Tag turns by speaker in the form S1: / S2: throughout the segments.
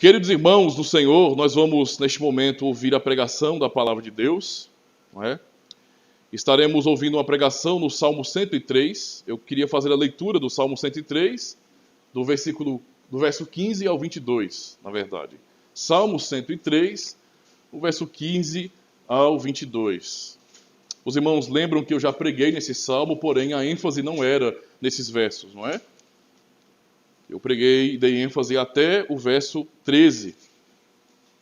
S1: Queridos irmãos do Senhor, nós vamos neste momento ouvir a pregação da palavra de Deus, não é? Estaremos ouvindo uma pregação no Salmo 103. Eu queria fazer a leitura do Salmo 103, do verso 15 ao 22, na verdade. Salmo 103, o verso 15 ao 22. Os irmãos lembram que eu já preguei nesse salmo, porém a ênfase não era nesses versos, não é? Eu preguei e dei ênfase até o verso 13,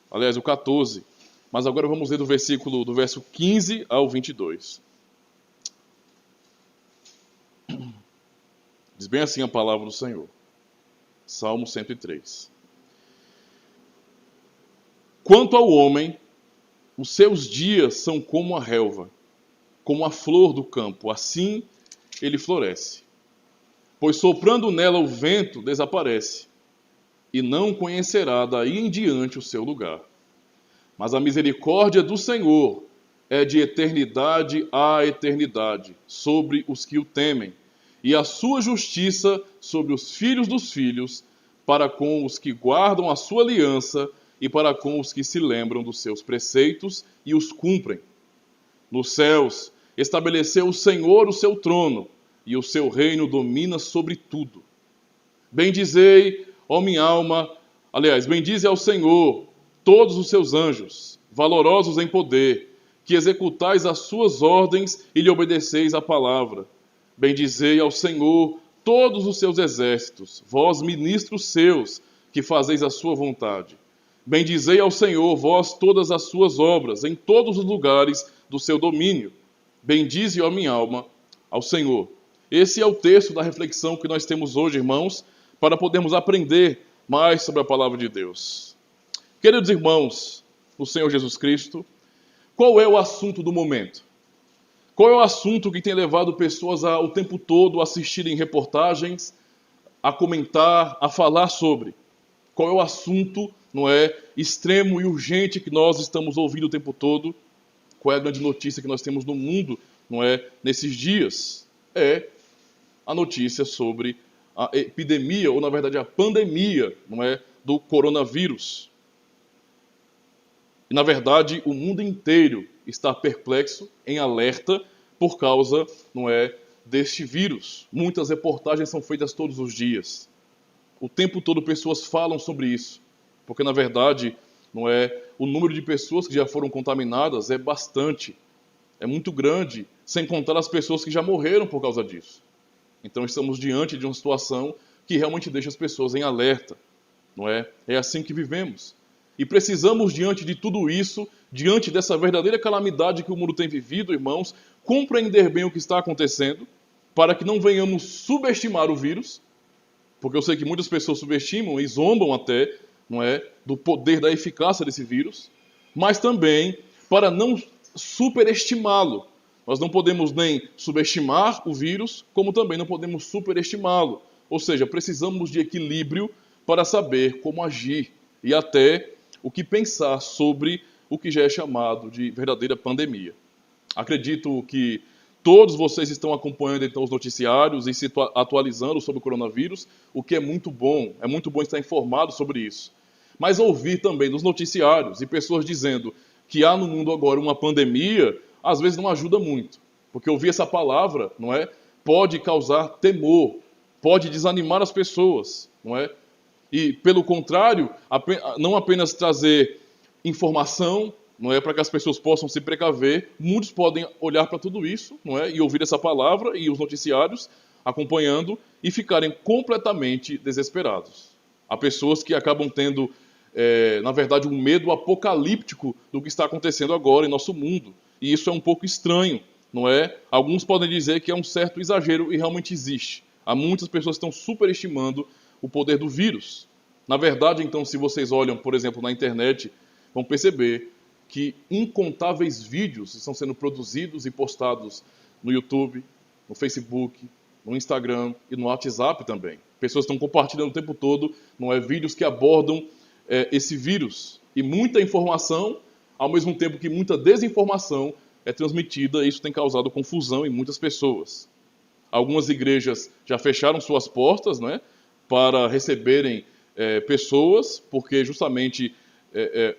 S1: aliás, o 14. Mas agora vamos ler do verso 15 ao 22. Diz bem assim a palavra do Senhor. Salmo 103. Quanto ao homem, os seus dias são como a relva, como a flor do campo, assim ele floresce. Pois soprando nela o vento desaparece, e não conhecerá daí em diante o seu lugar. Mas a misericórdia do Senhor é de eternidade a eternidade sobre os que o temem, e a sua justiça sobre os filhos dos filhos, para com os que guardam a sua aliança e para com os que se lembram dos seus preceitos e os cumprem. Nos céus estabeleceu o Senhor o seu trono, e o seu reino domina sobre tudo. Bendizei, ó minha alma, bendize ao Senhor todos os seus anjos, valorosos em poder, que executais as suas ordens e lhe obedeceis a palavra. Bendizei ao Senhor todos os seus exércitos, vós ministros seus, que fazeis a sua vontade. Bendizei ao Senhor, vós todas as suas obras, em todos os lugares do seu domínio. Bendize, ó minha alma, ao Senhor. Esse é o texto da reflexão que nós temos hoje, irmãos, para podermos aprender mais sobre a palavra de Deus. Queridos irmãos, o Senhor Jesus Cristo, qual é o assunto do momento? Qual é o assunto que tem levado pessoas o tempo todo a assistirem reportagens, a comentar, a falar sobre? Qual é o assunto, extremo e urgente que nós estamos ouvindo o tempo todo? Qual é a grande notícia que nós temos no mundo, nesses dias? É a notícia sobre a epidemia, ou na verdade a pandemia, do coronavírus. E na verdade o mundo inteiro está perplexo, em alerta, por causa, deste vírus. Muitas reportagens são feitas todos os dias. O tempo todo pessoas falam sobre isso, porque na verdade, o número de pessoas que já foram contaminadas é bastante, é muito grande, sem contar as pessoas que já morreram por causa disso. Então estamos diante de uma situação que realmente deixa as pessoas em alerta, não é? É assim que vivemos. E precisamos, diante de tudo isso, diante dessa verdadeira calamidade que o mundo tem vivido, irmãos, compreender bem o que está acontecendo, para que não venhamos subestimar o vírus, porque eu sei que muitas pessoas subestimam e zombam até, do poder, da eficácia desse vírus, mas também para não superestimá-lo. Nós não podemos nem subestimar o vírus, como também não podemos superestimá-lo. Ou seja, precisamos de equilíbrio para saber como agir e até o que pensar sobre o que já é chamado de verdadeira pandemia. Acredito que todos vocês estão acompanhando então os noticiários e se atualizando sobre o coronavírus, o que é muito bom estar informado sobre isso. Mas ouvir também nos noticiários e pessoas dizendo que há no mundo agora uma pandemia, às vezes não ajuda muito, porque ouvir essa palavra, pode causar temor, pode desanimar as pessoas, E, pelo contrário, não apenas trazer informação, para que as pessoas possam se precaver, muitos podem olhar para tudo isso, e ouvir essa palavra e os noticiários acompanhando e ficarem completamente desesperados. Há pessoas que acabam tendo, na verdade, um medo apocalíptico do que está acontecendo agora em nosso mundo. E isso é um pouco estranho, Alguns podem dizer que é um certo exagero e realmente existe. Há muitas pessoas que estão superestimando o poder do vírus. Na verdade, então, se vocês olham, por exemplo, na internet, vão perceber que incontáveis vídeos estão sendo produzidos e postados no YouTube, no Facebook, no Instagram e no WhatsApp também. Pessoas estão compartilhando o tempo todo, vídeos que abordam esse vírus. E muita informação, ao mesmo tempo que muita desinformação é transmitida, e isso tem causado confusão em muitas pessoas. Algumas igrejas já fecharam suas portas, para receberem pessoas, porque justamente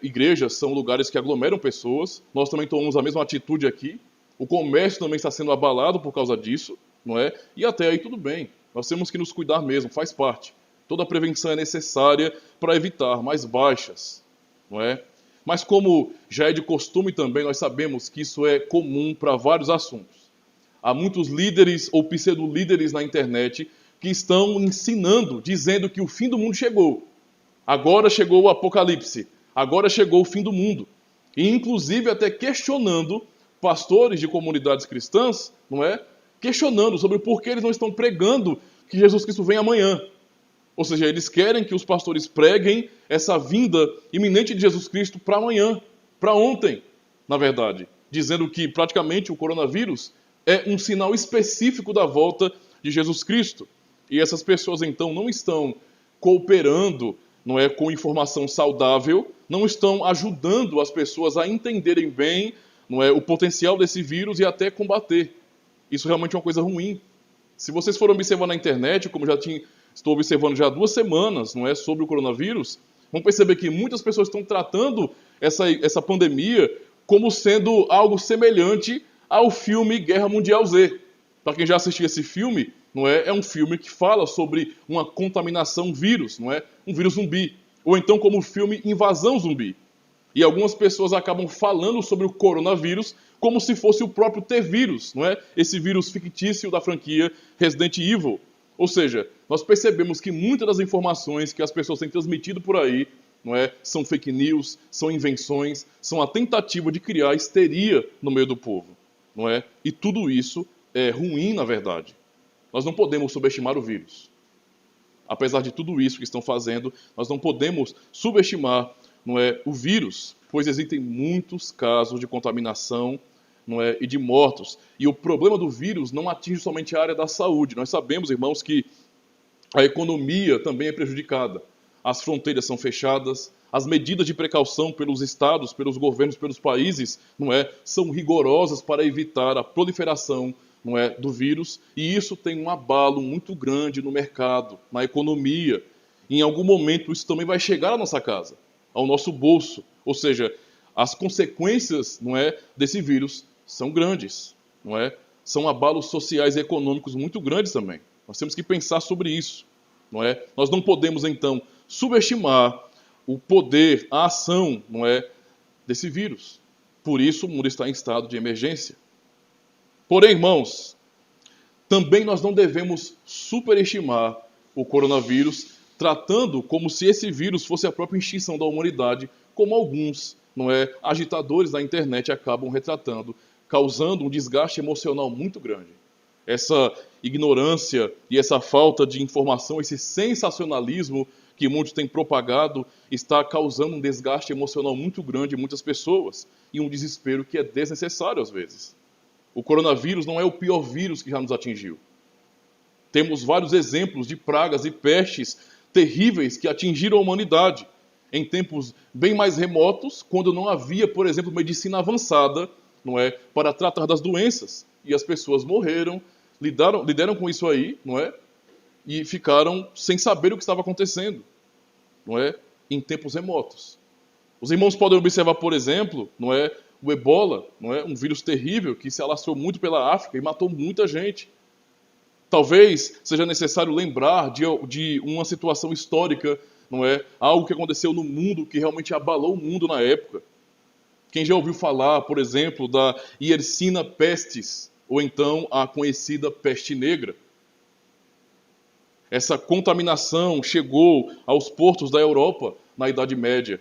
S1: igrejas são lugares que aglomeram pessoas. Nós também tomamos a mesma atitude aqui. O comércio também está sendo abalado por causa disso, não é? E até aí tudo bem. Nós temos que nos cuidar mesmo, faz parte. Toda a prevenção é necessária para evitar mais baixas, não é? Mas como já é de costume também, nós sabemos que isso é comum para vários assuntos. Há muitos líderes ou pseudo-líderes na internet que estão ensinando, dizendo que o fim do mundo chegou. Agora chegou o apocalipse. Agora chegou o fim do mundo. E inclusive até questionando pastores de comunidades cristãs, não é? Questionando sobre por que eles não estão pregando que Jesus Cristo vem amanhã. Ou seja, eles querem que os pastores preguem essa vinda iminente de Jesus Cristo para amanhã, para ontem, na verdade. Dizendo que praticamente o coronavírus é um sinal específico da volta de Jesus Cristo. E essas pessoas então não estão cooperando, não é, com informação saudável, não estão ajudando as pessoas a entenderem bem, não é, o potencial desse vírus e até combater. Isso realmente é uma coisa ruim. Se vocês forem observar na internet, como estou observando já há 2 semanas, não é, sobre o coronavírus, vão perceber que muitas pessoas estão tratando essa pandemia como sendo algo semelhante ao filme Guerra Mundial Z. Para quem já assistiu esse filme, não é? É um filme que fala sobre uma contaminação vírus, não é? Um vírus zumbi. Ou então como o filme Invasão Zumbi. E algumas pessoas acabam falando sobre o coronavírus como se fosse o próprio T-vírus, não é? Esse vírus fictício da franquia Resident Evil. Ou seja, nós percebemos que muitas das informações que as pessoas têm transmitido por aí, não é, são fake news, são invenções, são a tentativa de criar histeria no meio do povo, não é? E tudo isso é ruim, na verdade. Nós não podemos subestimar o vírus. Apesar de tudo isso que estão fazendo, nós não podemos subestimar, não é, o vírus, pois existem muitos casos de contaminação, não é, e de mortos. E o problema do vírus não atinge somente a área da saúde. Nós sabemos, irmãos, que a economia também é prejudicada. As fronteiras são fechadas, as medidas de precaução pelos estados, pelos governos, pelos países, não é, são rigorosas para evitar a proliferação, não é, do vírus, e isso tem um abalo muito grande no mercado, na economia. E em algum momento isso também vai chegar à nossa casa, ao nosso bolso. Ou seja, as consequências, não é, desse vírus são grandes, não é? São abalos sociais e econômicos muito grandes também. Nós temos que pensar sobre isso, não é? Nós não podemos então subestimar o poder, a ação, não é, desse vírus. Por isso o mundo está em estado de emergência. Porém, irmãos, também nós não devemos superestimar o coronavírus, tratando como se esse vírus fosse a própria extinção da humanidade, como alguns, não é, agitadores da internet acabam retratando, causando um desgaste emocional muito grande. Essa ignorância e essa falta de informação, esse sensacionalismo que muitos têm propagado, está causando um desgaste emocional muito grande em muitas pessoas e um desespero que é desnecessário às vezes. O coronavírus não é o pior vírus que já nos atingiu. Temos vários exemplos de pragas e pestes terríveis que atingiram a humanidade em tempos bem mais remotos, quando não havia, por exemplo, medicina avançada, não é, para tratar das doenças. E as pessoas morreram, lidaram com isso aí, não é? E ficaram sem saber o que estava acontecendo, não é? Em tempos remotos. Os irmãos podem observar, por exemplo, não é, o Ebola, não é, um vírus terrível que se alastrou muito pela África e matou muita gente. Talvez seja necessário lembrar de uma situação histórica, não é, algo que aconteceu no mundo que realmente abalou o mundo na época. Quem já ouviu falar, por exemplo, da Yersinia pestis, ou então a conhecida peste negra? Essa contaminação chegou aos portos da Europa na Idade Média.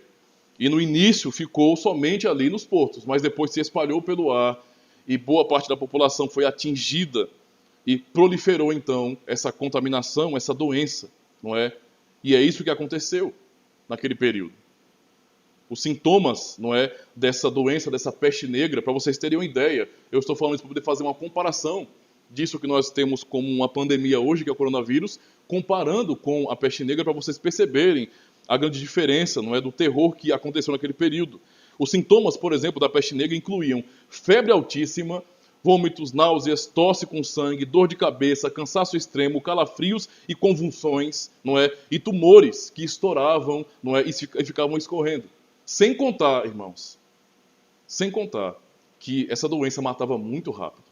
S1: E no início ficou somente ali nos portos, mas depois se espalhou pelo ar e boa parte da população foi atingida e proliferou então essa contaminação, essa doença, não é? E é isso que aconteceu naquele período. Os sintomas, não é, dessa doença, dessa peste negra, para vocês terem uma ideia, eu estou falando isso para poder fazer uma comparação disso que nós temos como uma pandemia hoje, que é o coronavírus, comparando com a peste negra para vocês perceberem a grande diferença, não é, do terror que aconteceu naquele período. Os sintomas, por exemplo, da peste negra incluíam febre altíssima, vômitos, náuseas, tosse com sangue, dor de cabeça, cansaço extremo, calafrios e convulsões, não é? E tumores que estouravam, não é? E ficavam escorrendo. Sem contar, irmãos, sem contar que essa doença matava muito rápido.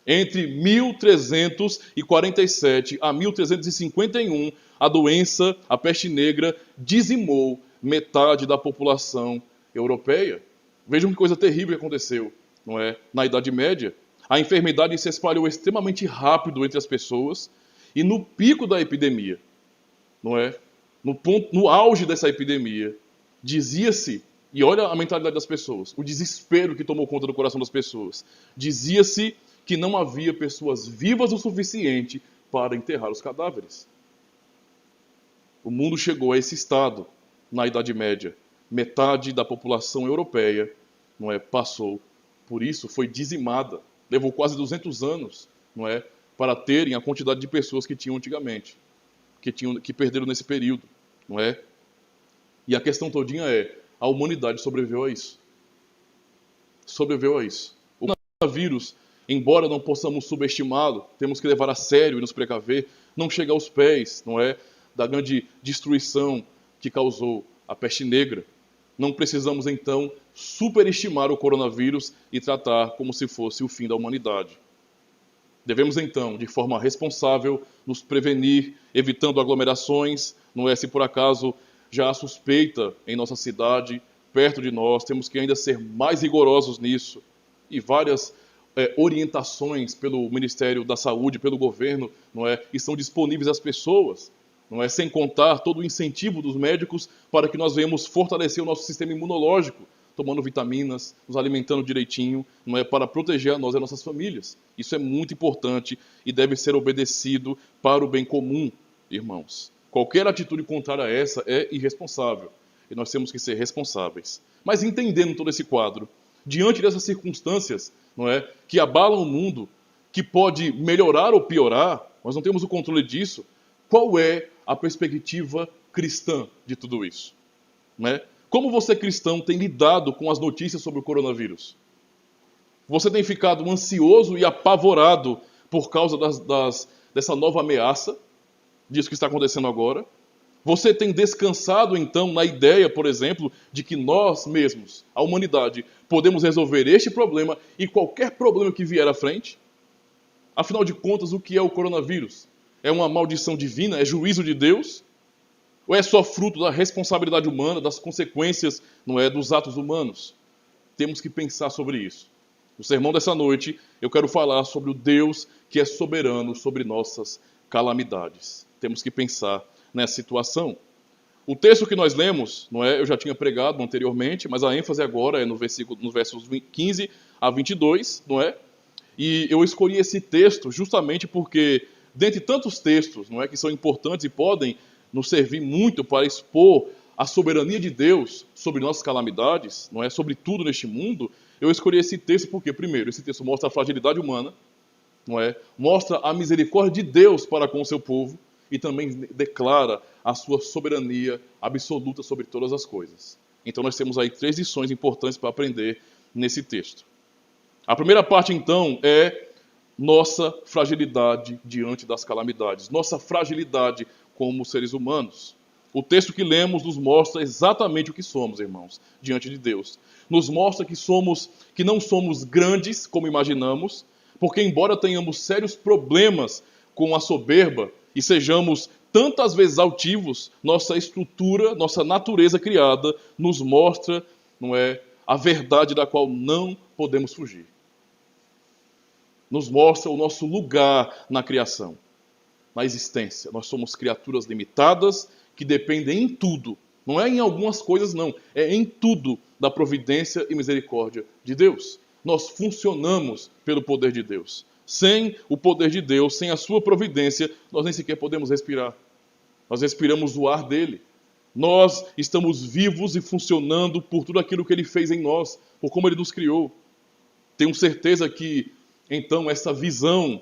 S1: Entre 1347 a 1351, a doença, a peste negra, dizimou metade da população europeia. Vejam que coisa terrível que aconteceu, não é? Na Idade Média. A enfermidade se espalhou extremamente rápido entre as pessoas e no pico da epidemia, não é? No auge dessa epidemia, dizia-se, e olha a mentalidade das pessoas, o desespero que tomou conta do coração das pessoas, dizia-se que não havia pessoas vivas o suficiente para enterrar os cadáveres. O mundo chegou a esse estado na Idade Média. Metade da população europeia, não é, passou por isso, foi dizimada. Levou quase 200 anos, não é, para terem a quantidade de pessoas que tinham antigamente, que perderam nesse período, não é? E a questão todinha é, a humanidade sobreviveu a isso. Sobreviveu a isso. O coronavírus, embora não possamos subestimá-lo, temos que levar a sério e nos precaver, não chega aos pés, não é, da grande destruição que causou a peste negra. Não precisamos, então, superestimar o coronavírus e tratar como se fosse o fim da humanidade. Devemos, então, de forma responsável, nos prevenir, evitando aglomerações, não é, se por acaso já há suspeita em nossa cidade, perto de nós, temos que ainda ser mais rigorosos nisso. E várias orientações pelo Ministério da Saúde, pelo governo, não é, estão disponíveis às pessoas, não é, sem contar todo o incentivo dos médicos para que nós venhamos fortalecer o nosso sistema imunológico, tomando vitaminas, nos alimentando direitinho, não é, para proteger a nós e as nossas famílias. Isso é muito importante e deve ser obedecido para o bem comum, irmãos. Qualquer atitude contrária a essa é irresponsável e nós temos que ser responsáveis. Mas entendendo todo esse quadro, diante dessas circunstâncias, não é, que abalam o mundo, que pode melhorar ou piorar, nós não temos o controle disso, qual é a perspectiva cristã de tudo isso? Não é? Como você cristão tem lidado com as notícias sobre o coronavírus? Você tem ficado ansioso e apavorado por causa dessa nova ameaça, disso que está acontecendo agora? Você tem descansado, então, na ideia, por exemplo, de que nós mesmos, a humanidade, podemos resolver este problema e qualquer problema que vier à frente? Afinal de contas, o que é o coronavírus? É uma maldição divina? É juízo de Deus? Ou é só fruto da responsabilidade humana, das consequências, não é, dos atos humanos? Temos que pensar sobre isso. No sermão dessa noite, eu quero falar sobre o Deus que é soberano sobre nossas calamidades. Temos que pensar nessa situação. O texto que nós lemos, não é, eu já tinha pregado anteriormente, mas a ênfase agora é nos versos 15 a 22, não é? E eu escolhi esse texto justamente porque, dentre tantos textos, não é, que são importantes e podem nos servir muito para expor a soberania de Deus sobre nossas calamidades, não é, sobre tudo neste mundo, eu escolhi esse texto porque, primeiro, esse texto mostra a fragilidade humana, não é? Mostra a misericórdia de Deus para com o seu povo e também declara a sua soberania absoluta sobre todas as coisas. Então nós temos aí 3 lições importantes para aprender nesse texto. A primeira parte, então, é nossa fragilidade diante das calamidades, nossa fragilidade como seres humanos. O texto que lemos nos mostra exatamente o que somos, irmãos, diante de Deus. Nos mostra que não somos grandes como imaginamos, porque embora tenhamos sérios problemas com a soberba e sejamos tantas vezes altivos, nossa estrutura, nossa natureza criada nos mostra, não é, a verdade da qual não podemos fugir. Nos mostra o nosso lugar na criação, na existência. Nós somos criaturas limitadas que dependem em tudo. Não é em algumas coisas, não. É em tudo da providência e misericórdia de Deus. Nós funcionamos pelo poder de Deus. Sem o poder de Deus, sem a sua providência, nós nem sequer podemos respirar. Nós respiramos o ar dele. Nós estamos vivos e funcionando por tudo aquilo que ele fez em nós, por como ele nos criou. Tenho certeza que, então, essa visão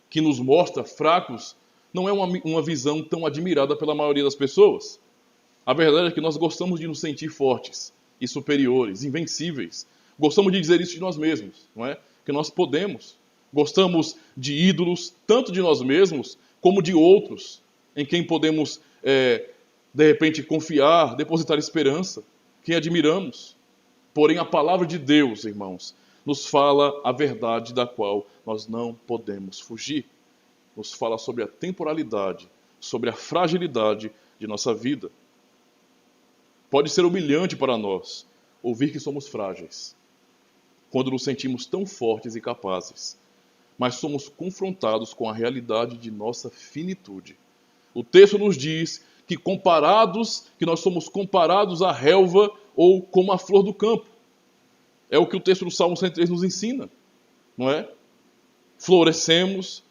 S1: que nos mostra fracos não é uma visão tão admirada pela maioria das pessoas. A verdade é que nós gostamos de nos sentir fortes e superiores, invencíveis. Gostamos de dizer isso de nós mesmos, não é? Que nós podemos. Gostamos de ídolos, tanto de nós mesmos, como de outros, em quem podemos, de repente, confiar, depositar esperança, quem admiramos. Porém, a palavra de Deus, irmãos, nos fala a verdade da qual nós não podemos fugir. Nos fala sobre a temporalidade, sobre a fragilidade de nossa vida. Pode ser humilhante para nós ouvir que somos frágeis, quando nos sentimos tão fortes e capazes, mas somos confrontados com a realidade de nossa finitude. O texto nos diz que nós somos comparados à relva ou como a flor do campo. É o que o texto do Salmo 103 nos ensina, não é? Florescemos,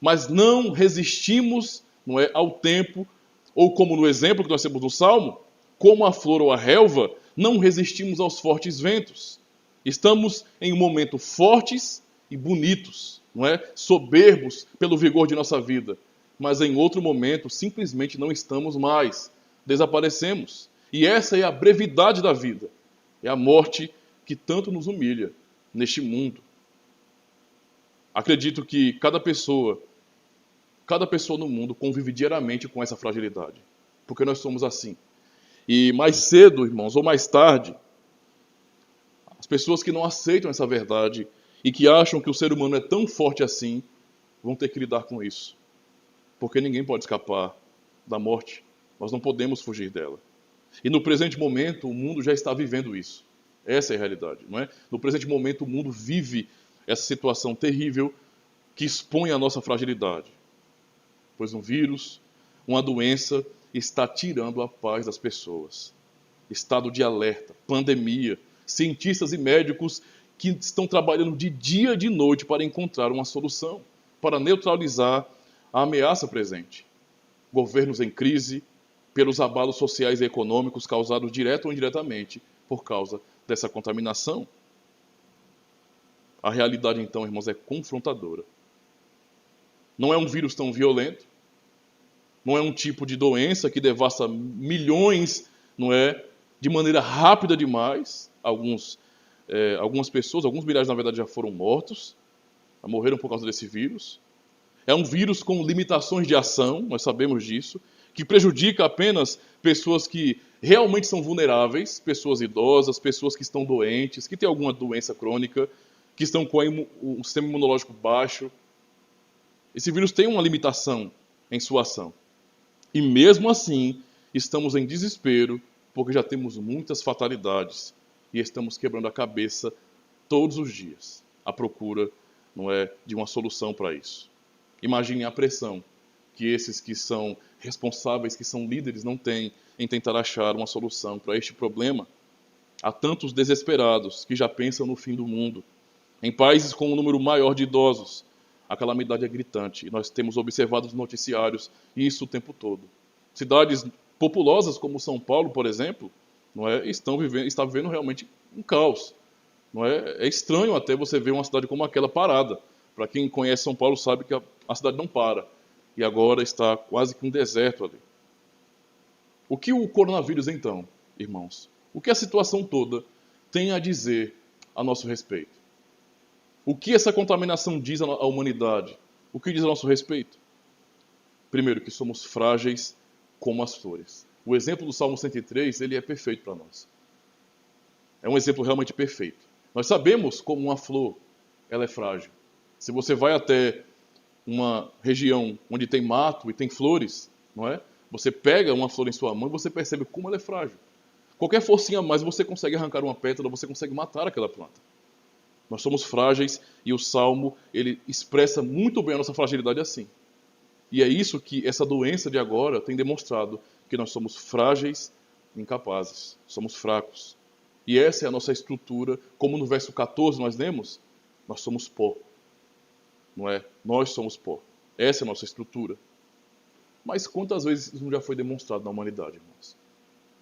S1: mas não resistimos, não é, ao tempo, ou como no exemplo que nós temos no Salmo, como a flor ou a relva, não resistimos aos fortes ventos. Estamos em um momento fortes e bonitos, não é? Soberbos pelo vigor de nossa vida, mas em outro momento simplesmente não estamos mais, desaparecemos. E essa é a brevidade da vida, é a morte que tanto nos humilha neste mundo. Acredito que cada pessoa no mundo convive diariamente com essa fragilidade, porque nós somos assim. E mais cedo, irmãos, ou mais tarde, as pessoas que não aceitam essa verdade e que acham que o ser humano é tão forte assim, vão ter que lidar com isso. Porque ninguém pode escapar da morte. Nós não podemos fugir dela. E no presente momento, o mundo já está vivendo isso. Essa é a realidade, não é? No presente momento, o mundo vive essa situação terrível que expõe a nossa fragilidade. Pois um vírus, uma doença, está tirando a paz das pessoas. Estado de alerta, pandemia, cientistas e médicos que estão trabalhando de dia e de noite para encontrar uma solução, para neutralizar a ameaça presente. Governos em crise, pelos abalos sociais e econômicos causados direto ou indiretamente por causa dessa contaminação. A realidade, então, irmãos, é confrontadora. Não é um vírus tão violento, não é um tipo de doença que devasta milhões, não é, de maneira rápida demais. Algumas pessoas, alguns milhares na verdade já foram mortos, morreram por causa desse vírus. É um vírus com limitações de ação, nós sabemos disso, que prejudica apenas pessoas que realmente são vulneráveis, pessoas idosas, pessoas que estão doentes, que têm alguma doença crônica, que estão com um sistema imunológico baixo. Esse vírus tem uma limitação em sua ação. E mesmo assim, estamos em desespero, porque já temos muitas fatalidades e estamos quebrando a cabeça todos os dias à procura, não é, de uma solução para isso. Imaginem a pressão que esses que são responsáveis, que são líderes, não têm em tentar achar uma solução para este problema. Há tantos desesperados que já pensam no fim do mundo. Em países com um número maior de idosos, a calamidade é gritante. E nós temos observado nos noticiários isso o tempo todo. Cidades populosas como São Paulo, por exemplo, não é, está vivendo realmente um caos. Não é? É estranho até você ver uma cidade como aquela parada. Para quem conhece São Paulo sabe que a cidade não para. E agora está quase que um deserto ali. O que o coronavírus, então, irmãos? O que a situação toda tem a dizer a nosso respeito? O que essa contaminação diz à humanidade? O que diz a nosso respeito? Primeiro, que somos frágeis como as flores. O exemplo do Salmo 103, ele é perfeito para nós. É um exemplo realmente perfeito. Nós sabemos como uma flor, ela é frágil. Se você vai até uma região onde tem mato e tem flores, não é? Você pega uma flor em sua mão e você percebe como ela é frágil. Qualquer forcinha a mais você consegue arrancar uma pétala, você consegue matar aquela planta. Nós somos frágeis e o Salmo, ele expressa muito bem a nossa fragilidade assim. E é isso que essa doença de agora tem demonstrado, que nós somos frágeis e incapazes, somos fracos. E essa é a nossa estrutura, como no verso 14 nós lemos, nós somos pó. Não é? Nós somos pó. Essa é a nossa estrutura. Mas quantas vezes isso não já foi demonstrado na humanidade, irmãos?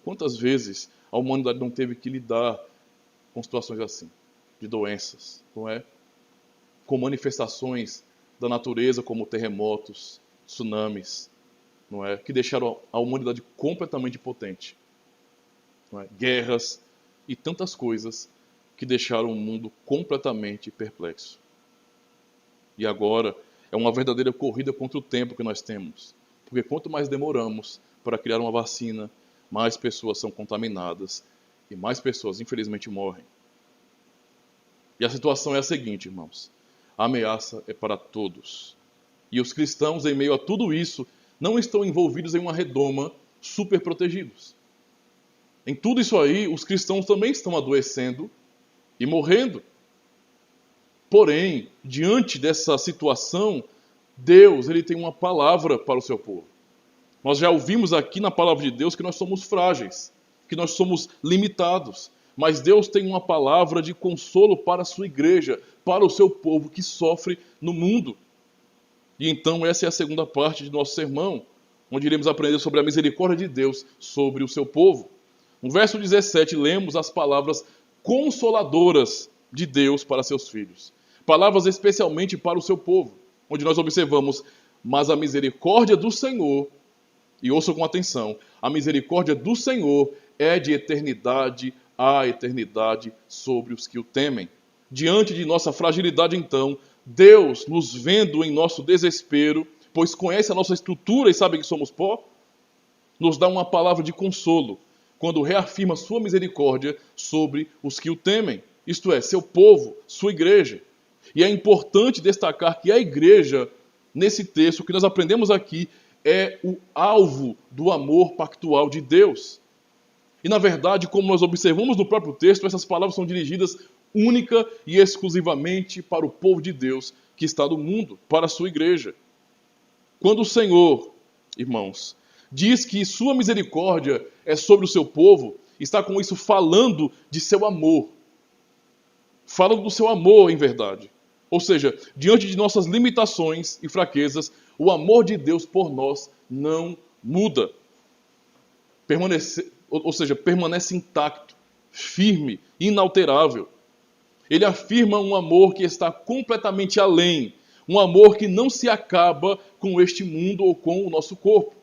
S1: Quantas vezes a humanidade não teve que lidar com situações assim, de doenças, não é? Com manifestações da natureza como terremotos, tsunamis, não é? Que deixaram a humanidade completamente impotente. Não é? Guerras e tantas coisas que deixaram o mundo completamente perplexo. E agora é uma verdadeira corrida contra o tempo que nós temos. Porque quanto mais demoramos para criar uma vacina, mais pessoas são contaminadas e mais pessoas, infelizmente, morrem. E a situação é a seguinte, irmãos. A ameaça é para todos. E os cristãos, em meio a tudo isso, não estão envolvidos em uma redoma super protegidos. Em tudo isso aí, os cristãos também estão adoecendo e morrendo. Porém, diante dessa situação, Deus ele tem uma palavra para o seu povo. Nós já ouvimos aqui na palavra de Deus que nós somos frágeis, que nós somos limitados. Mas Deus tem uma palavra de consolo para a sua igreja, para o seu povo que sofre no mundo. E então essa é a segunda parte de nosso sermão, onde iremos aprender sobre a misericórdia de Deus sobre o seu povo. No verso 17, lemos as palavras consoladoras de Deus para seus filhos. Palavras especialmente para o seu povo, onde nós observamos, mas a misericórdia do Senhor, e ouçam com atenção, a misericórdia do Senhor é de eternidade a eternidade sobre os que o temem. Diante de nossa fragilidade, então, Deus, nos vendo em nosso desespero, pois conhece a nossa estrutura e sabe que somos pó, nos dá uma palavra de consolo, quando reafirma sua misericórdia sobre os que o temem, isto é, seu povo, sua igreja. E é importante destacar que a igreja, nesse texto, o que nós aprendemos aqui, é o alvo do amor pactual de Deus. E, na verdade, como nós observamos no próprio texto, essas palavras são dirigidas única e exclusivamente para o povo de Deus que está no mundo, para a sua igreja. Quando o Senhor, irmãos, diz que sua misericórdia é sobre o seu povo, está com isso falando de seu amor. Falando do seu amor, em verdade. Ou seja, diante de nossas limitações e fraquezas, o amor de Deus por nós não muda. Permanece intacto, firme, inalterável. Ele afirma um amor que está completamente além, um amor que não se acaba com este mundo ou com o nosso corpo.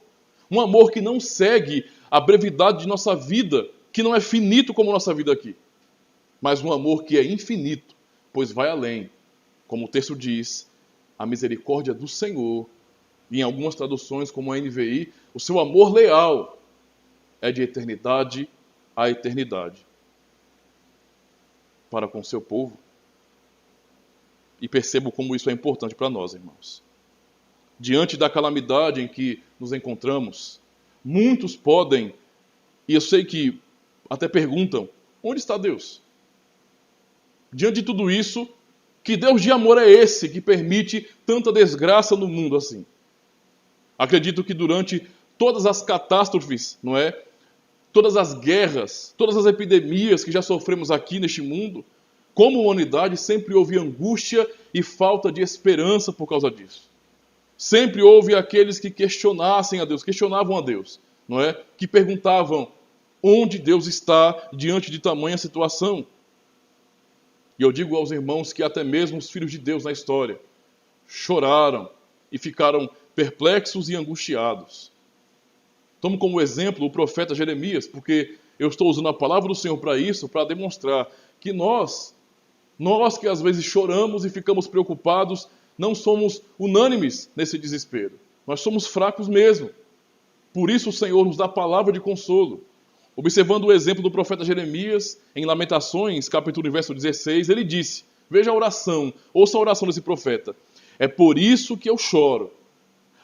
S1: Um amor que não segue a brevidade de nossa vida, que não é finito como nossa vida aqui, mas um amor que é infinito, pois vai além. Como o texto diz, a misericórdia do Senhor, e em algumas traduções, como a NVI, o seu amor leal é de eternidade a eternidade para com o seu povo. E percebo como isso é importante para nós, irmãos. Diante da calamidade em que nos encontramos, muitos podem, e eu sei que até perguntam, onde está Deus? Diante de tudo isso, que Deus de amor é esse que permite tanta desgraça no mundo assim? Acredito que durante todas as catástrofes, não é? Todas as guerras, todas as epidemias que já sofremos aqui neste mundo, como humanidade sempre houve angústia e falta de esperança por causa disso. Sempre houve aqueles que questionavam a Deus, não é? Que perguntavam onde Deus está diante de tamanha situação. E eu digo aos irmãos que até mesmo os filhos de Deus na história choraram e ficaram perplexos e angustiados. Tomo como exemplo o profeta Jeremias, porque eu estou usando a palavra do Senhor para isso, para demonstrar que nós que às vezes choramos e ficamos preocupados, não somos unânimes nesse desespero. Nós somos fracos mesmo. Por isso o Senhor nos dá a palavra de consolo. Observando o exemplo do profeta Jeremias, em Lamentações, capítulo 1, verso 16, ele disse, veja a oração, ouça a oração desse profeta. É por isso que eu choro.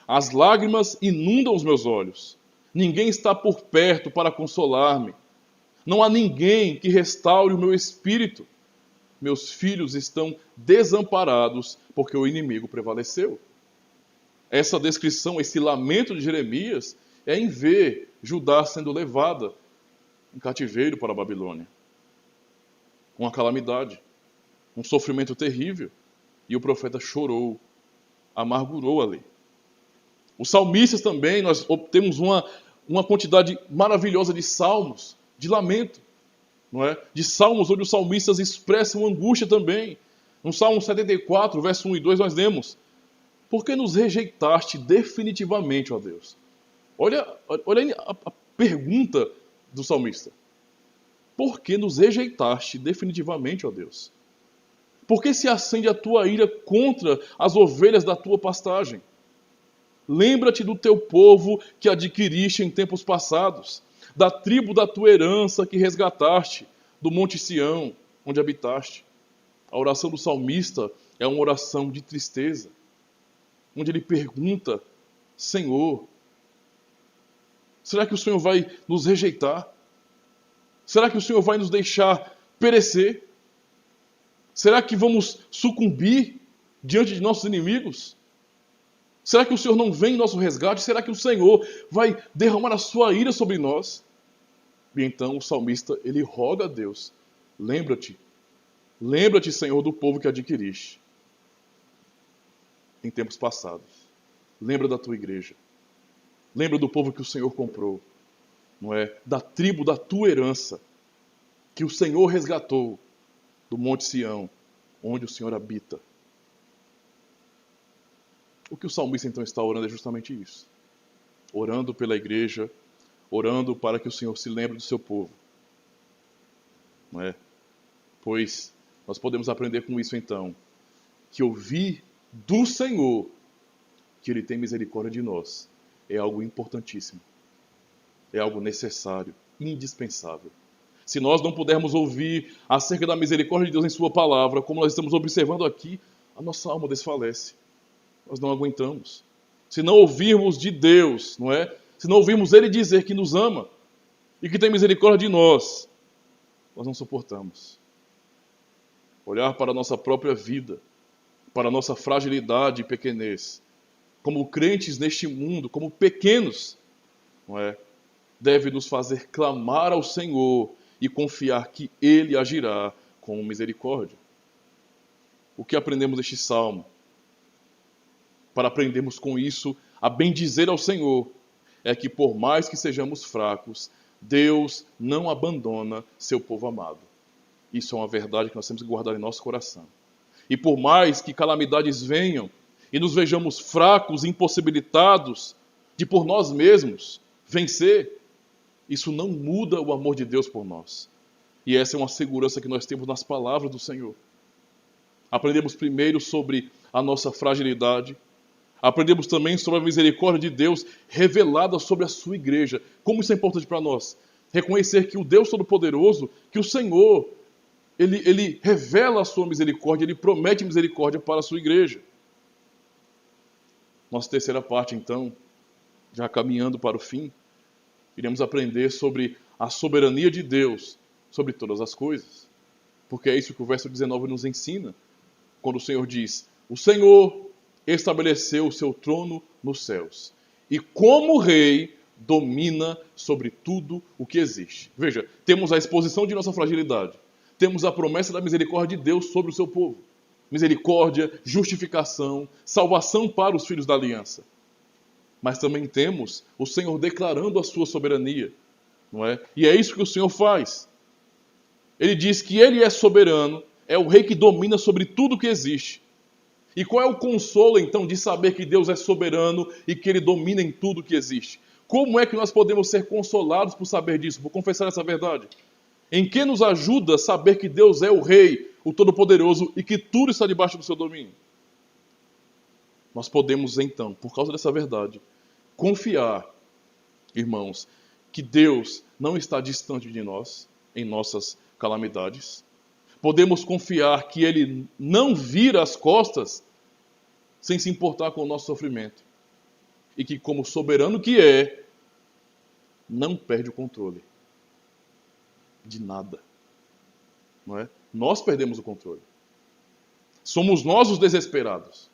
S1: As lágrimas inundam os meus olhos. Ninguém está por perto para consolar-me. Não há ninguém que restaure o meu espírito. Meus filhos estão desamparados porque o inimigo prevaleceu. Essa descrição, esse lamento de Jeremias, é em ver Judá sendo levada em cativeiro para a Babilônia. Uma calamidade, um sofrimento terrível. E o profeta chorou, amargurou ali. Os salmistas também, nós temos uma quantidade maravilhosa de salmos, de lamento, não é? De salmos onde os salmistas expressam angústia também. No Salmo 74, verso 1 e 2, nós lemos: por que nos rejeitaste definitivamente, ó Deus? Olha a pergunta do salmista. por que nos rejeitaste definitivamente, ó Deus? Por que se acende a tua ira contra as ovelhas da tua pastagem? Lembra-te do teu povo que adquiriste em tempos passados, da tribo da tua herança que resgataste, do monte Sião, onde habitaste. A oração do salmista é uma oração de tristeza, onde ele pergunta: Senhor, será que o Senhor vai nos rejeitar? Será que o Senhor vai nos deixar perecer? Será que vamos sucumbir diante de nossos inimigos? Será que o Senhor não vem em nosso resgate? Será que o Senhor vai derramar a sua ira sobre nós? E então o salmista, ele roga a Deus: lembra-te, Senhor, do povo que adquiriste em tempos passados. Lembra da tua igreja. Lembra do povo que o Senhor comprou, não é? Da tribo da tua herança, que o Senhor resgatou do monte Sião, onde o Senhor habita. O que o salmista então está orando é justamente isso. Orando pela igreja, orando para que o Senhor se lembre do seu povo. Não é? Pois nós podemos aprender com isso então, que ouvir do Senhor que Ele tem misericórdia de nós é algo importantíssimo. É algo necessário, indispensável. Se nós não pudermos ouvir acerca da misericórdia de Deus em sua palavra, como nós estamos observando aqui, a nossa alma desfalece. Nós não aguentamos. Se não ouvirmos de Deus, não é? Se não ouvirmos Ele dizer que nos ama e que tem misericórdia de nós, nós não suportamos. Olhar para a nossa própria vida, para a nossa fragilidade e pequenez, como crentes neste mundo, como pequenos, não é? Deve nos fazer clamar ao Senhor e confiar que Ele agirá com misericórdia. O que aprendemos neste salmo? Para aprendermos com isso a bendizer ao Senhor, é que por mais que sejamos fracos, Deus não abandona seu povo amado. Isso é uma verdade que nós temos que guardar em nosso coração. E por mais que calamidades venham e nos vejamos fracos, impossibilitados de por nós mesmos vencer, isso não muda o amor de Deus por nós. E essa é uma segurança que nós temos nas palavras do Senhor. Aprendemos primeiro sobre a nossa fragilidade. Aprendemos também sobre a misericórdia de Deus revelada sobre a sua igreja. Como isso é importante para nós? Reconhecer que o Deus Todo-Poderoso, que o Senhor, Ele revela a sua misericórdia, Ele promete misericórdia para a sua igreja. Nossa terceira parte, então, já caminhando para o fim, iremos aprender sobre a soberania de Deus sobre todas as coisas. Porque é isso que o verso 19 nos ensina, quando o Senhor diz: o Senhor estabeleceu o seu trono nos céus, e como rei domina sobre tudo o que existe. Veja, temos a exposição de nossa fragilidade, temos a promessa da misericórdia de Deus sobre o seu povo. Misericórdia, justificação, salvação para os filhos da aliança. Mas também temos o Senhor declarando a sua soberania, não é? E é isso que o Senhor faz. Ele diz que Ele é soberano, é o rei que domina sobre tudo que existe. E qual é o consolo, então, de saber que Deus é soberano e que Ele domina em tudo que existe? Como é que nós podemos ser consolados por saber disso, por confessar essa verdade? Em que nos ajuda saber que Deus é o Rei, o Todo-Poderoso, e que tudo está debaixo do seu domínio? Nós podemos, então, por causa dessa verdade, confiar, irmãos, que Deus não está distante de nós em nossas calamidades. Podemos confiar que Ele não vira as costas sem se importar com o nosso sofrimento. E que, como soberano que é, não perde o controle de nada. Não é? Nós perdemos o controle. Somos nós os desesperados.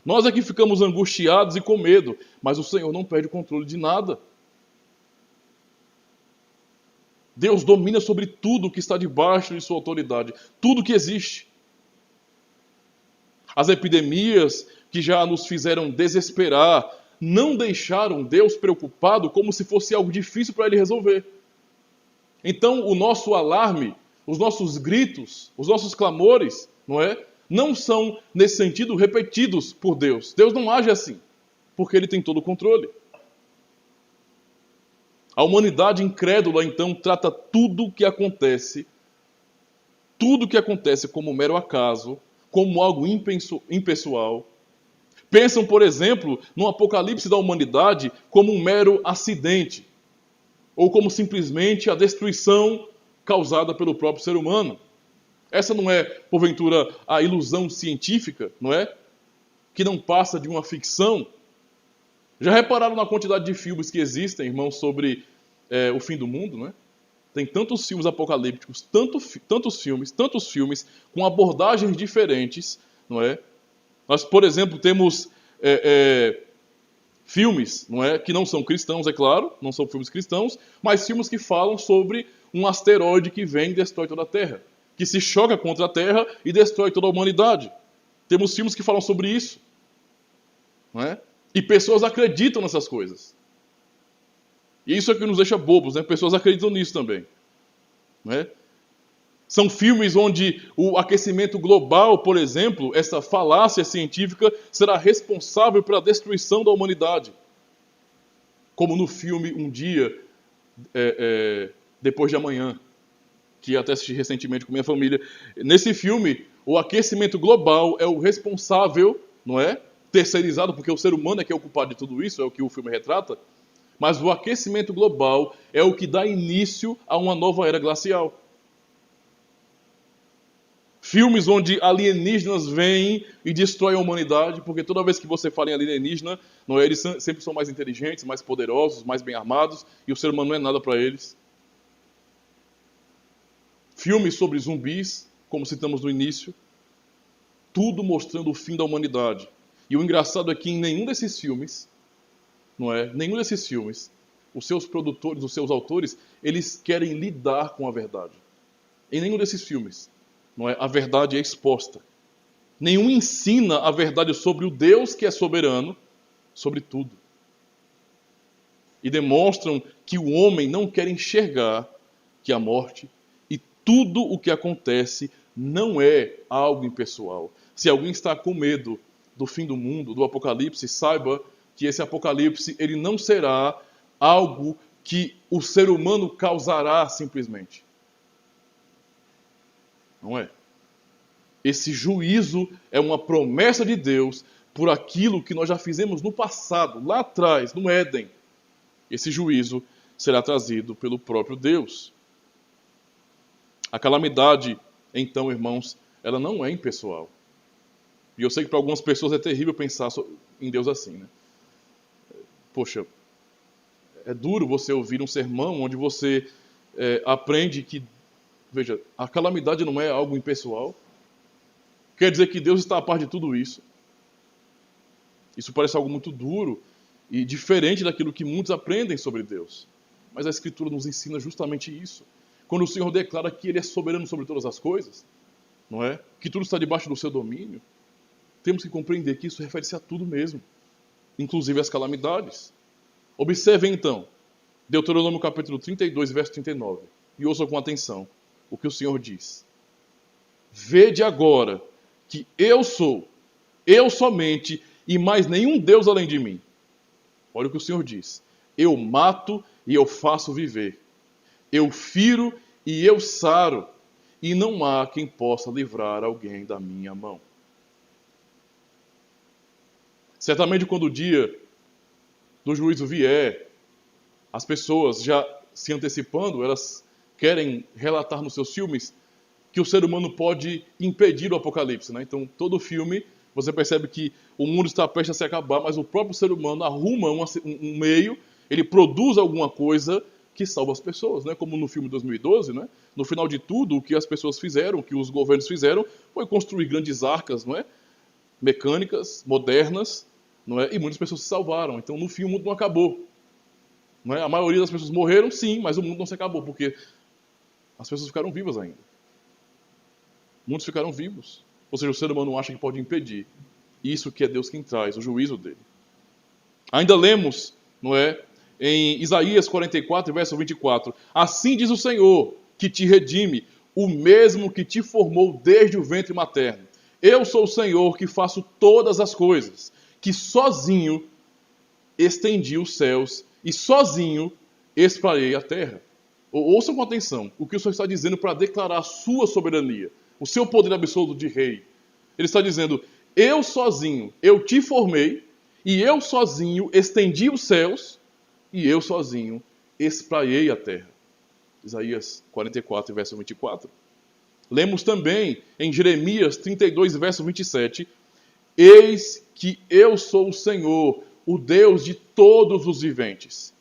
S1: Nós é que ficamos angustiados e com medo, mas o Senhor não perde o controle de nada. Deus domina sobre tudo que está debaixo de sua autoridade, tudo que existe. As epidemias que já nos fizeram desesperar não deixaram Deus preocupado como se fosse algo difícil para Ele resolver. Então, o nosso alarme, os nossos gritos, os nossos clamores, não são, nesse sentido, repetidos por Deus. Deus não age assim, porque Ele tem todo o controle. A humanidade incrédula, então, trata tudo o que acontece como mero acaso, como algo impessoal. Pensam, por exemplo, no apocalipse da humanidade como um mero acidente, ou como simplesmente a destruição causada pelo próprio ser humano. Essa não é, porventura, a ilusão científica, não é? Que não passa de uma ficção. Já repararam na quantidade de filmes que existem, irmãos, sobre o fim do mundo, não é? Tem tantos filmes apocalípticos, tantos filmes, com abordagens diferentes, não é? Nós, por exemplo, temos filmes, não é, que não são cristãos, é claro, não são filmes cristãos, mas filmes que falam sobre um asteroide que vem e destrói toda a Terra, que se choca contra a Terra e destrói toda a humanidade. Temos filmes que falam sobre isso, não é? E pessoas acreditam nessas coisas. E isso é que nos deixa bobos, né? Pessoas acreditam nisso também, não é? São filmes onde o aquecimento global, por exemplo, essa falácia científica, será responsável pela destruição da humanidade. Como no filme Um Dia Depois de Amanhã, que até assisti recentemente com minha família. Nesse filme, o aquecimento global é o responsável, não é? Terceirizado, porque o ser humano é que é o culpado de tudo isso, é o que o filme retrata. Mas o aquecimento global é o que dá início a uma nova era glacial. Filmes onde alienígenas vêm e destroem a humanidade, porque toda vez que você fala em alienígena, não é, eles sempre são mais inteligentes, mais poderosos, mais bem armados, e o ser humano não é nada para eles. Filmes sobre zumbis, como citamos no início, tudo mostrando o fim da humanidade. E o engraçado é que em nenhum desses filmes, não é? Nenhum desses filmes, os seus produtores, os seus autores, eles querem lidar com a verdade. Em nenhum desses filmes, não é? A verdade é exposta. Nenhum ensina a verdade sobre o Deus que é soberano, sobre tudo. E demonstram que o homem não quer enxergar que a morte e tudo o que acontece não é algo impessoal. Se alguém está com medo do fim do mundo, do apocalipse, saiba que esse apocalipse ele não será algo que o ser humano causará simplesmente. Não é? Esse juízo é uma promessa de Deus por aquilo que nós já fizemos no passado, lá atrás, no Éden. Esse juízo será trazido pelo próprio Deus. A calamidade, então, irmãos, ela não é impessoal. E eu sei que para algumas pessoas é terrível pensar em Deus assim, né? Poxa, é duro você ouvir um sermão onde você aprende que, veja, a calamidade não é algo impessoal. Quer dizer que Deus está a par de tudo isso. Isso parece algo muito duro e diferente daquilo que muitos aprendem sobre Deus. Mas a Escritura nos ensina justamente isso. Quando o Senhor declara que Ele é soberano sobre todas as coisas, não é? Que tudo está debaixo do seu domínio, temos que compreender que isso refere-se a tudo mesmo, inclusive as calamidades. Observem então, Deuteronômio capítulo 32, verso 39, e ouçam com atenção o que o Senhor diz. Vede agora que eu sou, eu somente, e mais nenhum Deus além de mim. Olha o que o Senhor diz. Eu mato e eu faço viver. Eu firo e eu saro. E não há quem possa livrar alguém da minha mão. Certamente quando o dia do juízo vier, as pessoas já se antecipando, elas querem relatar nos seus filmes que o ser humano pode impedir o apocalipse, né? Então, todo filme, você percebe que o mundo está prestes a se acabar, mas o próprio ser humano arruma um meio, ele produz alguma coisa que salva as pessoas, né? Como no filme 2012, né? No final de tudo, o que as pessoas fizeram, o que os governos fizeram, foi construir grandes arcas, não é? Mecânicas, modernas, não é? E muitas pessoas se salvaram. Então, no fim, o mundo não acabou. Não é? A maioria das pessoas morreram, sim, mas o mundo não se acabou, porque as pessoas ficaram vivas ainda. Muitos ficaram vivos. Ou seja, o ser humano acha que pode impedir. Isso que é Deus quem traz, o juízo dele. Ainda lemos, não é? Em Isaías 44, verso 24. Assim diz o Senhor, que te redime, o mesmo que te formou desde o ventre materno. Eu sou o Senhor que faço todas as coisas, que sozinho estendi os céus e sozinho espraiei a terra. Ouçam com atenção o que o Senhor está dizendo para declarar a sua soberania, o seu poder absoluto de rei. Ele está dizendo, eu sozinho, eu te formei, e eu sozinho estendi os céus, e eu sozinho espraiei a terra. Isaías 44, verso 24. Lemos também em Jeremias 32, verso 27, eis que eu sou o Senhor, o Deus de todos os viventes.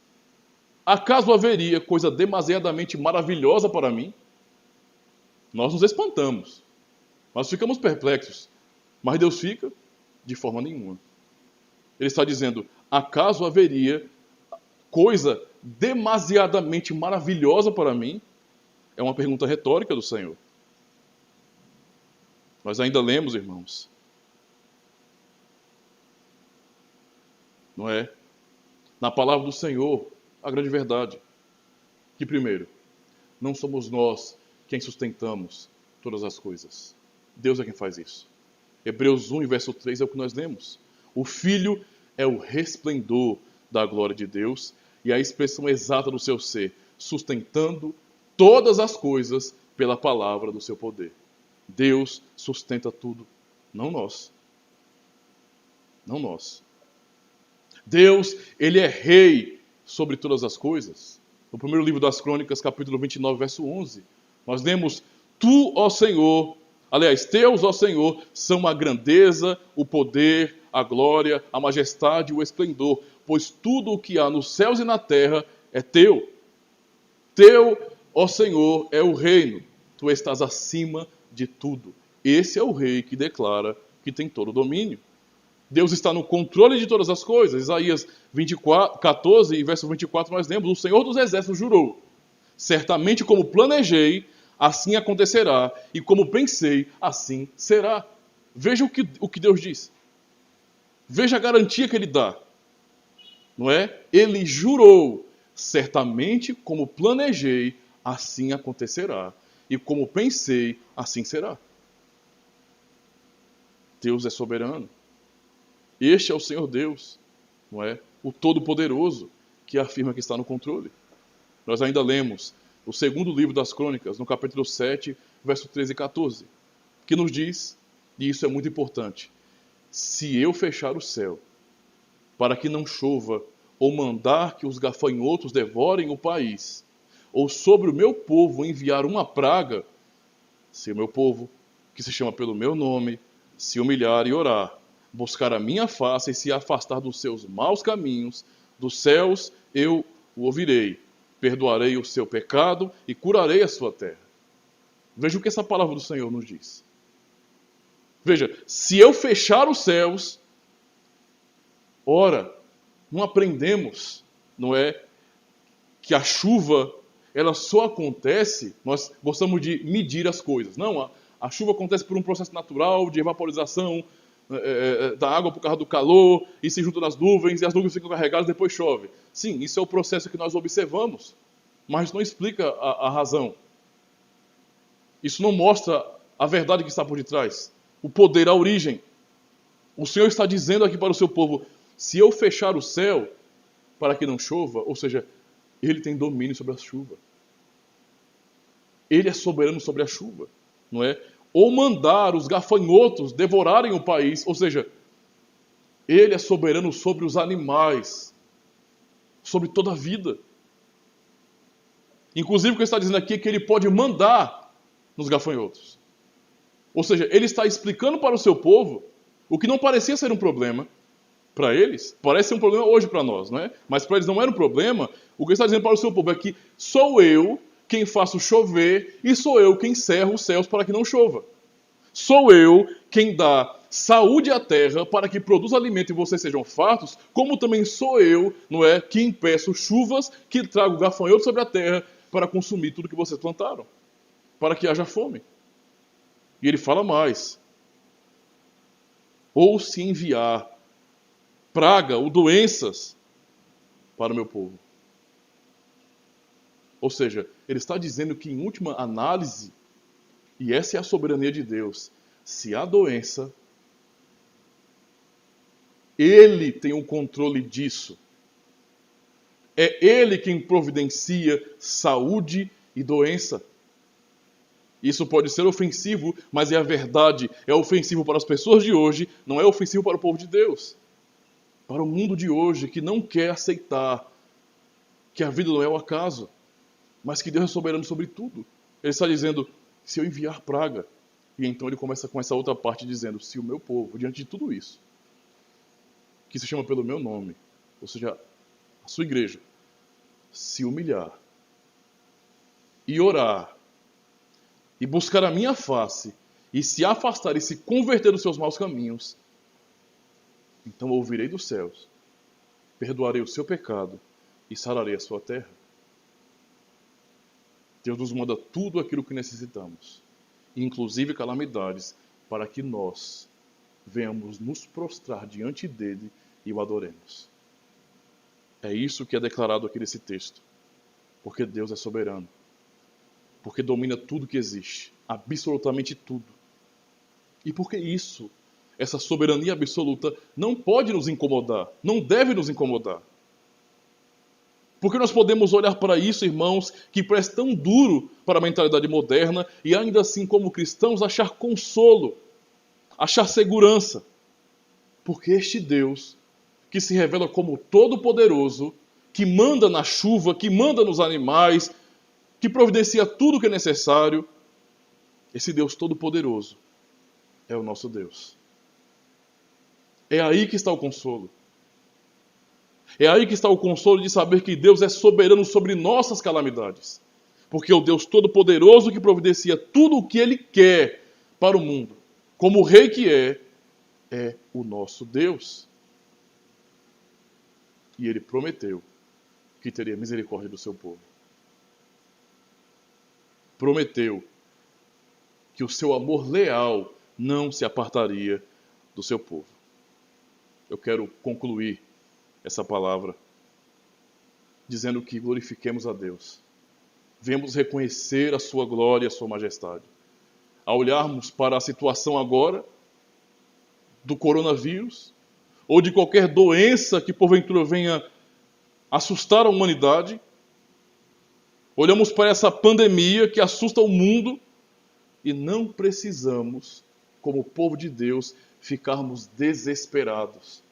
S1: Acaso haveria coisa demasiadamente maravilhosa para mim? Nós nos espantamos, nós ficamos perplexos, mas Deus fica de forma nenhuma. Ele está dizendo, acaso haveria coisa demasiadamente maravilhosa para mim? É uma pergunta retórica do Senhor. Nós ainda lemos, irmãos, não é? Na palavra do Senhor, a grande verdade, que primeiro, não somos nós quem sustentamos todas as coisas. Deus é quem faz isso. Hebreus 1, verso 3 é o que nós lemos. O Filho é o resplendor da glória de Deus e a expressão exata do seu ser, sustentando todas as coisas pela palavra do seu poder. Deus sustenta tudo, não nós. Não nós. Deus, ele é rei sobre todas as coisas. No primeiro livro das Crônicas, capítulo 29, verso 11, nós lemos, tu, ó Senhor, aliás, teus, ó Senhor, são a grandeza, o poder, a glória, a majestade e o esplendor, pois tudo o que há nos céus e na terra é teu. Teu, ó Senhor, é o reino, tu estás acima de tudo. Esse é o rei que declara que tem todo o domínio. Deus está no controle de todas as coisas. Isaías 14, e verso 24, nós lemos, o Senhor dos Exércitos jurou, certamente como planejei, assim acontecerá, e como pensei, assim será. Veja o que Deus diz. Veja a garantia que ele dá. Não é? Ele jurou, certamente como planejei, assim acontecerá. E como pensei, assim será. Deus é soberano. Este é o Senhor Deus, não é? O Todo-Poderoso, que afirma que está no controle. Nós ainda lemos o segundo livro das Crônicas, no capítulo 7, verso 13 e 14, que nos diz, e isso é muito importante, se eu fechar o céu para que não chova, ou mandar que os gafanhotos devorem o país, ou sobre o meu povo enviar uma praga, se o meu povo, que se chama pelo meu nome, se humilhar e orar, buscar a minha face e se afastar dos seus maus caminhos, dos céus eu o ouvirei, perdoarei o seu pecado e curarei a sua terra. Veja o que essa palavra do Senhor nos diz. Veja, se eu fechar os céus, ora, não aprendemos, não é, que a chuva, ela só acontece, nós gostamos de medir as coisas. Não, a chuva acontece por um processo natural de evaporização da água por causa do calor, e se junta nas nuvens, e as nuvens ficam carregadas e depois chove. Sim, isso é o processo que nós observamos, mas não explica a razão. Isso não mostra a verdade que está por detrás, o poder, a origem. O Senhor está dizendo aqui para o seu povo, se eu fechar o céu para que não chova, ou seja, Ele tem domínio sobre a chuva. Ele é soberano sobre a chuva, não é? Ou mandar os gafanhotos devorarem o país, ou seja, Ele é soberano sobre os animais, sobre toda a vida. Inclusive o que ele está dizendo aqui é que Ele pode mandar nos gafanhotos. Ou seja, Ele está explicando para o seu povo o que não parecia ser um problema para eles, parece ser um problema hoje para nós, não é? Mas para eles não era um problema. O que ele está dizendo para o seu povo é que sou eu quem faço chover e sou eu quem cerro os céus para que não chova. Sou eu quem dá saúde à terra para que produza alimento e vocês sejam fartos, como também sou eu, não é, que impeço chuvas, que trago gafanhotos sobre a terra para consumir tudo que vocês plantaram, para que haja fome. E ele fala mais. Ou se enviar praga ou doenças para o meu povo. Ou seja, ele está dizendo que, em última análise, e essa é a soberania de Deus, se há doença, Ele tem o controle disso. É Ele quem providencia saúde e doença. Isso pode ser ofensivo, mas é a verdade. É ofensivo para as pessoas de hoje, não é ofensivo para o povo de Deus. Para o mundo de hoje, que não quer aceitar que a vida não é o acaso, mas que Deus é soberano sobre tudo. Ele está dizendo, se eu enviar praga, e então ele começa com essa outra parte dizendo, se o meu povo, diante de tudo isso, que se chama pelo meu nome, ou seja, a sua igreja, se humilhar e orar, e buscar a minha face, e se afastar e se converter dos seus maus caminhos, então ouvirei dos céus, perdoarei o seu pecado e sararei a sua terra. Deus nos manda tudo aquilo que necessitamos, inclusive calamidades, para que nós venhamos nos prostrar diante dele e o adoremos. É isso que é declarado aqui nesse texto, porque Deus é soberano. Porque domina tudo que existe, absolutamente tudo. E porque isso, essa soberania absoluta, não pode nos incomodar, não deve nos incomodar. Porque nós podemos olhar para isso, irmãos, que parece tão duro para a mentalidade moderna, e ainda assim, como cristãos, achar consolo, achar segurança. Porque este Deus, que se revela como todo-poderoso, que manda na chuva, que manda nos animais, que providencia tudo o que é necessário, esse Deus todo-poderoso é o nosso Deus. É aí que está o consolo. É aí que está o consolo de saber que Deus é soberano sobre nossas calamidades. Porque o Deus todo-poderoso que providencia tudo o que Ele quer para o mundo, como o Rei que é o nosso Deus. E Ele prometeu que teria misericórdia do seu povo. Prometeu que o seu amor leal não se apartaria do seu povo. Eu quero concluir essa palavra dizendo que glorifiquemos a Deus. Venhamos reconhecer a sua glória e a sua majestade. Ao olharmos para a situação agora do coronavírus ou de qualquer doença que porventura venha assustar a humanidade, olhamos para essa pandemia que assusta o mundo e não precisamos, como povo de Deus, ficarmos desesperados.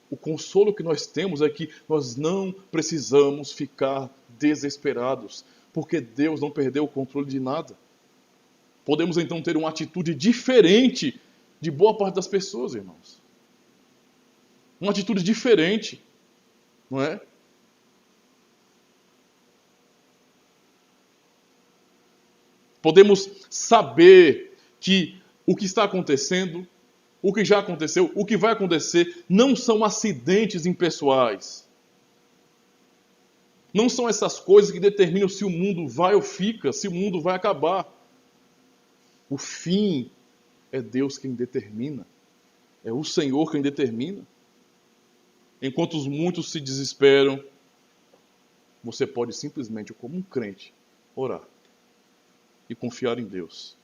S1: O consolo que nós temos é que nós não precisamos ficar desesperados, porque Deus não perdeu o controle de nada. Podemos então ter uma atitude diferente de boa parte das pessoas, irmãos. Uma atitude diferente, não é? Podemos saber que o que está acontecendo, o que já aconteceu, o que vai acontecer, não são acidentes impessoais. Não são essas coisas que determinam se o mundo vai ou fica, se o mundo vai acabar. O fim é Deus quem determina. É o Senhor quem determina. Enquanto muitos se desesperam, você pode simplesmente, como um crente, orar e confiar em Deus.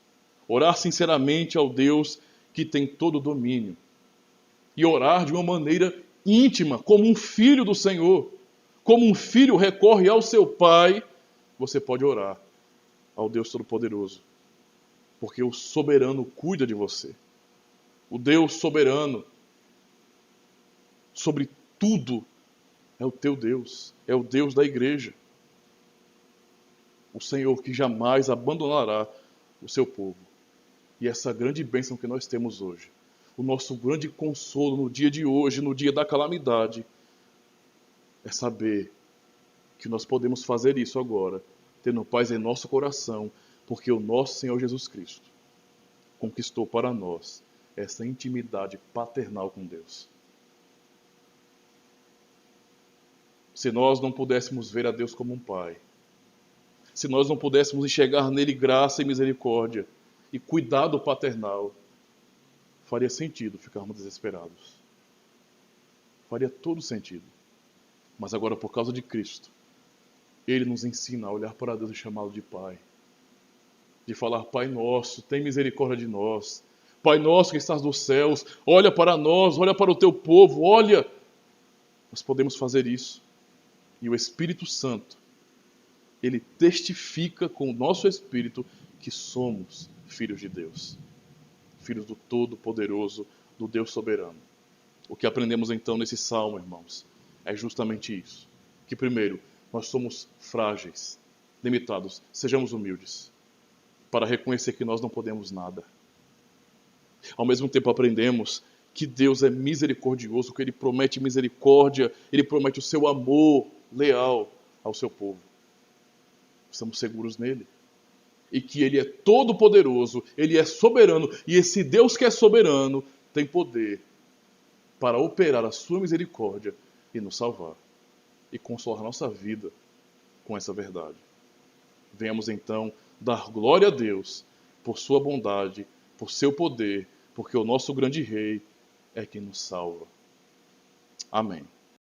S1: Orar sinceramente ao Deus que tem todo o domínio. E orar de uma maneira íntima, como um filho do Senhor. Como um filho recorre ao seu pai, você pode orar ao Deus Todo-Poderoso. Porque o soberano cuida de você. O Deus soberano sobre tudo é o teu Deus. É o Deus da igreja. O Senhor que jamais abandonará o seu povo. E essa grande bênção que nós temos hoje, o nosso grande consolo no dia de hoje, no dia da calamidade, é saber que nós podemos fazer isso agora, tendo paz em nosso coração, porque o nosso Senhor Jesus Cristo conquistou para nós essa intimidade paternal com Deus. Se nós não pudéssemos ver a Deus como um Pai, se nós não pudéssemos enxergar nele graça e misericórdia e cuidado paternal, faria sentido ficarmos desesperados. Faria todo sentido. Mas agora, por causa de Cristo, Ele nos ensina a olhar para Deus e chamá-lo de Pai. De falar, Pai nosso, tem misericórdia de nós. Pai nosso que estás nos céus, olha para nós, olha para o teu povo, olha. Nós podemos fazer isso. E o Espírito Santo, ele testifica com o nosso espírito que somos filhos de Deus. Filhos do Todo-Poderoso, do Deus soberano. O que aprendemos então nesse salmo, irmãos, é justamente isso. Que primeiro, nós somos frágeis, limitados. Sejamos humildes para reconhecer que nós não podemos nada. Ao mesmo tempo aprendemos que Deus é misericordioso, que Ele promete misericórdia, Ele promete o seu amor leal ao seu povo. Estamos seguros nele. E que Ele é todo-poderoso, Ele é soberano, e esse Deus que é soberano tem poder para operar a sua misericórdia e nos salvar. E consolar nossa vida com essa verdade. Venhamos então dar glória a Deus por sua bondade, por seu poder, porque o nosso grande Rei é quem nos salva. Amém.